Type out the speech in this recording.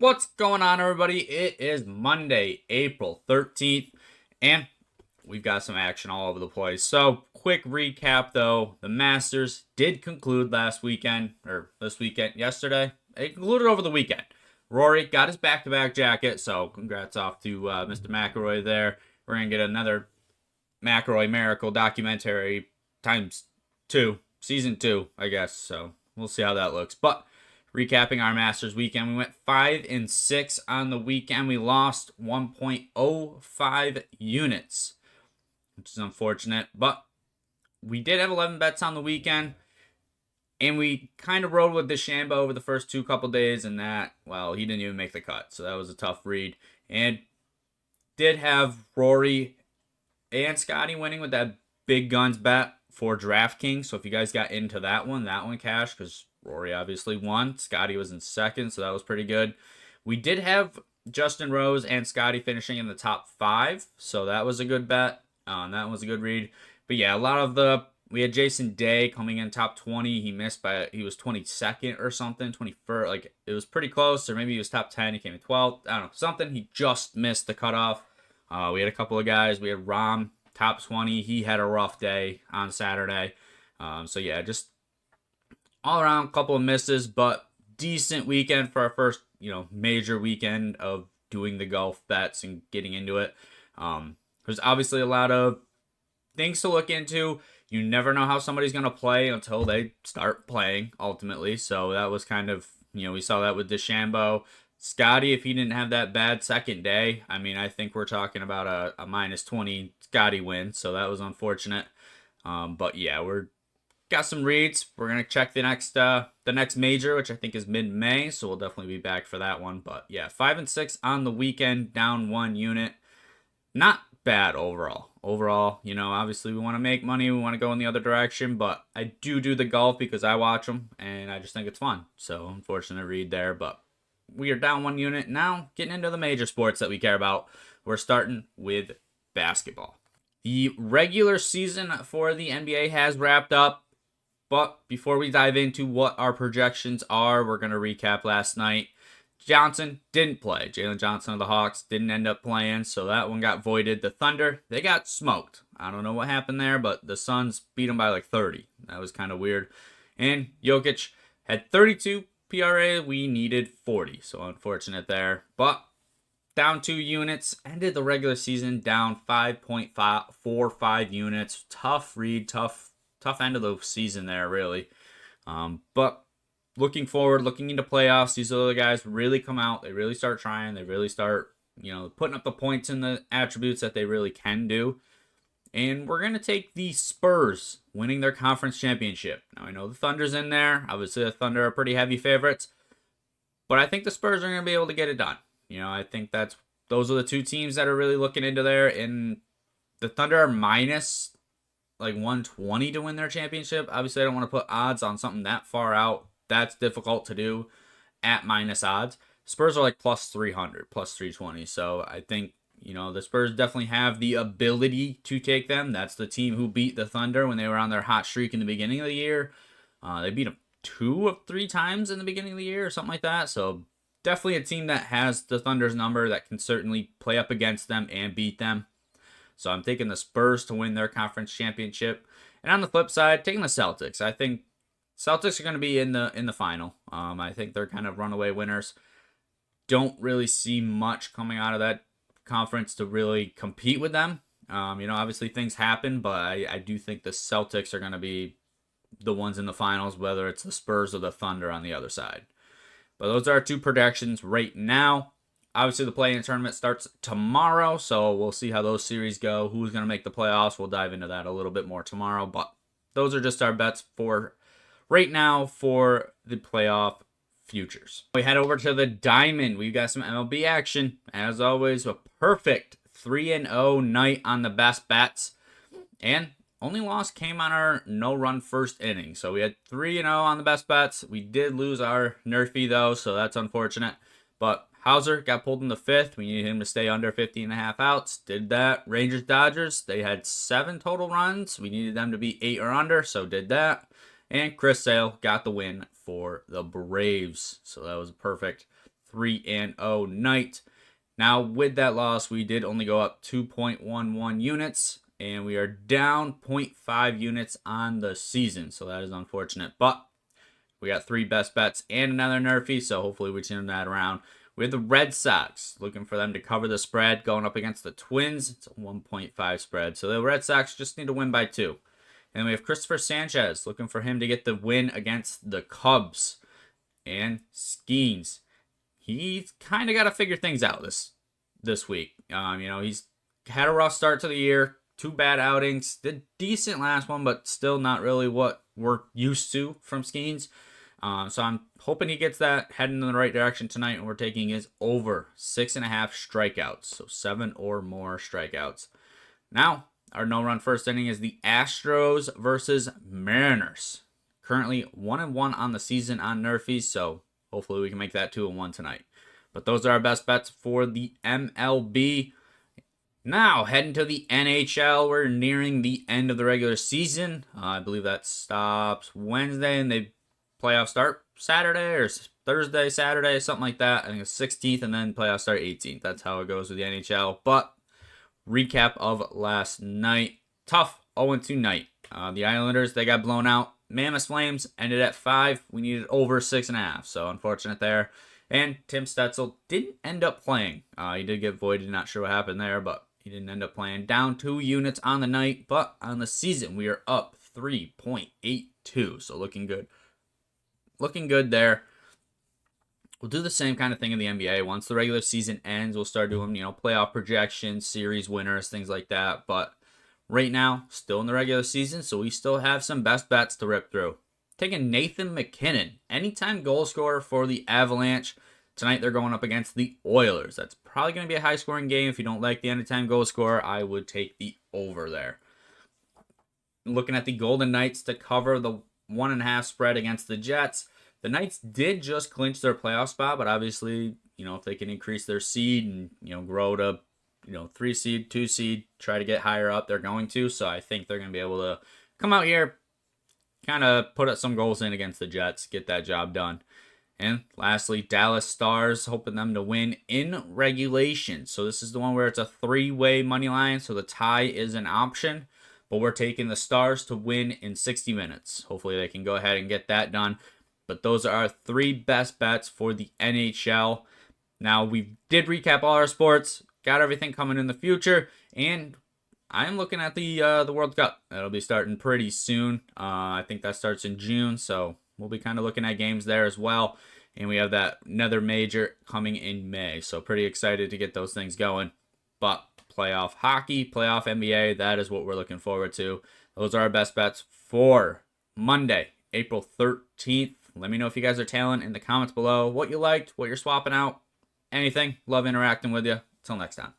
What's going on, everybody? It is Monday, April 13th, and we've got some action all over the place. So, quick recap though. The Masters did conclude last weekend, or this weekend, yesterday. It concluded over the weekend. Rory got his back to back jacket, so congrats off to Mr. McIlroy there. We're going to get another McIlroy Miracle documentary times two, season two, I guess. So, we'll see how that looks. But recapping our Masters weekend, we went 5-6 on the weekend. We lost 1.05 units, which is unfortunate. But we did have 11 bets on the weekend, and we kind of rode with DeChambeau over the first couple days, and that, well, he didn't even make the cut, so that was a tough read. And did have Rory and Scotty winning with that big guns bet for DraftKings. So if you guys got into that one cashed because Rory obviously won. Scotty was in second, so that was pretty good. We did have Justin Rose and Scotty finishing in the top 5, so that was a good bet. That was a good read. But yeah, we had Jason Day coming in top 20. He missed he was 22nd or something, 21st. Like, it was pretty close, or maybe he was top 10. He came in 12th. I don't know, something. He just missed the cutoff. We had a couple of guys. We had Rom, top 20. He had a rough day on Saturday. So yeah, just all around a couple of misses, but decent weekend for our first, major weekend of doing the golf bets and getting into it. There's obviously a lot of things to look into. You never know how somebody's going to play until they start playing, ultimately. So that was kind of, we saw that with DeChambeau. Scotty, if he didn't have that bad second day, I think we're talking about a minus 20 Scotty win. So that was unfortunate. But yeah, we're got some reads. We're gonna check the next major, which I think is mid-May. So we'll definitely be back for that one. But yeah, 5-6 on the weekend, down 1 unit. Not bad overall. Overall, obviously we want to make money. We want to go in the other direction. But I do the golf because I watch them and I just think it's fun. So unfortunate read there, but we are down 1 unit. Now, getting into the major sports that we care about. We're starting with basketball. The regular season for the NBA has wrapped up. But before we dive into what our projections are, we're going to recap last night. Johnson didn't play. Jalen Johnson of the Hawks didn't end up playing, so that one got voided. The Thunder, they got smoked. I don't know what happened there, but the Suns beat them by like 30. That was kind of weird. And Jokic had 32 PRA. We needed 40, so unfortunate there. But down 2 units. Ended the regular season down 5.45 units. Tough read, tough end of the season there, really. But looking forward, looking into playoffs, these other guys really come out. They really start trying. They really start, putting up the points and the attributes that they really can do. And we're going to take the Spurs winning their conference championship. Now, I know the Thunder's in there. Obviously, the Thunder are pretty heavy favorites. But I think the Spurs are going to be able to get it done. I think those are the 2 teams that are really looking into there. And the Thunder are minus like 120 to win their championship. Obviously, I don't want to put odds on something that far out. That's difficult to do at minus odds. Spurs are like plus 300, plus 320. So I think, the Spurs definitely have the ability to take them. That's the team who beat the Thunder when they were on their hot streak in the beginning of the year. They beat them 2 of 3 times in the beginning of the year or something like that. So definitely a team that has the Thunder's number that can certainly play up against them and beat them. So I'm taking the Spurs to win their conference championship. And on the flip side, taking the Celtics. I think Celtics are going to be in the final. I think they're kind of runaway winners. Don't really see much coming out of that conference to really compete with them. Obviously things happen, but I do think the Celtics are going to be the ones in the finals, whether it's the Spurs or the Thunder on the other side. But those are our 2 predictions right now. Obviously, the play-in tournament starts tomorrow, so we'll see how those series go. Who's going to make the playoffs? We'll dive into that a little bit more tomorrow. But those are just our bets for right now for the playoff futures. We head over to the Diamond. We've got some MLB action. As always, a perfect 3-0 night on the best bets. And only loss came on our no-run first inning. So we had 3-0 on the best bets. We did lose our Nerfy, though, so that's unfortunate. But Hauser got pulled in the 5th. We needed him to stay under 50.5 outs. Did that. Rangers, Dodgers, they had 7 total runs. We needed them to be 8 or under, so did that. And Chris Sale got the win for the Braves. So that was a perfect 3-0 night. Now, with that loss, we did only go up 2.11 units, and we are down 0.5 units on the season, so that is unfortunate. But we got 3 best bets and another nerfie, so hopefully we turn that around. We have the Red Sox, looking for them to cover the spread, going up against the Twins. It's a 1.5 spread, so the Red Sox just need to win by 2. And we have Christopher Sanchez, looking for him to get the win against the Cubs. And Skeens, he's kind of got to figure things out this week. He's had a rough start to the year, 2 bad outings, did decent last one, but still not really what we're used to from Skeens. So I'm hoping he gets that heading in the right direction tonight, and we're taking his over 6.5 strikeouts, so 7 or more strikeouts. Now, our no-run first inning is the Astros versus Mariners. Currently 1-1 on the season on nerfies, so hopefully we can make that 2-1 tonight. But those are our best bets for the MLB. Now, heading to the NHL, we're nearing the end of the regular season. I believe that stops Wednesday, and the playoffs start Saturday or Thursday, Saturday, something like that. I think it's 16th, and then playoffs start 18th. That's how it goes with the NHL. But recap of last night. Tough 0-2 night. The Islanders, they got blown out. Mammoth Flames ended at 5. We needed over 6.5, so unfortunate there. And Tim Stetzel didn't end up playing. He did get voided. Not sure what happened there, but he didn't end up playing. Down 2 units on the night, but on the season, we are up 3.82, so looking good. Looking good there. We'll do the same kind of thing in the NBA. Once the regular season ends, we'll start doing, playoff projections, series winners, things like that. But right now, still in the regular season, so we still have some best bets to rip through. Taking Nathan McKinnon, anytime goal scorer for the Avalanche. Tonight, they're going up against the Oilers. That's probably going to be a high-scoring game. If you don't like the anytime goal scorer, I would take the over there. Looking at the Golden Knights to cover the 1.5 spread against the Jets. The Knights did just clinch their playoff spot, but obviously, if they can increase their seed and, grow to, 3 seed, 2 seed, try to get higher up, they're going to. So I think they're going to be able to come out here, kind of put up some goals in against the Jets, get that job done. And lastly, Dallas Stars, hoping them to win in regulation. So this is the one where it's a 3-way money line, so the tie is an option. But we're taking the Stars to win in 60 minutes. Hopefully they can go ahead and get that done. But those are our 3 best bets for the NHL. Now, we did recap all our sports, got everything coming in the future, and I'm looking at the World Cup. That'll be starting pretty soon. I think that starts in June, so we'll be kind of looking at games there as well. And we have that another major coming in May, so pretty excited to get those things going. But playoff hockey, playoff NBA, that is what we're looking forward to. Those are our best bets for Monday, April 13th. Let me know if you guys are tailing in the comments below what you liked, what you're swapping out, anything. Love interacting with you. Till next time.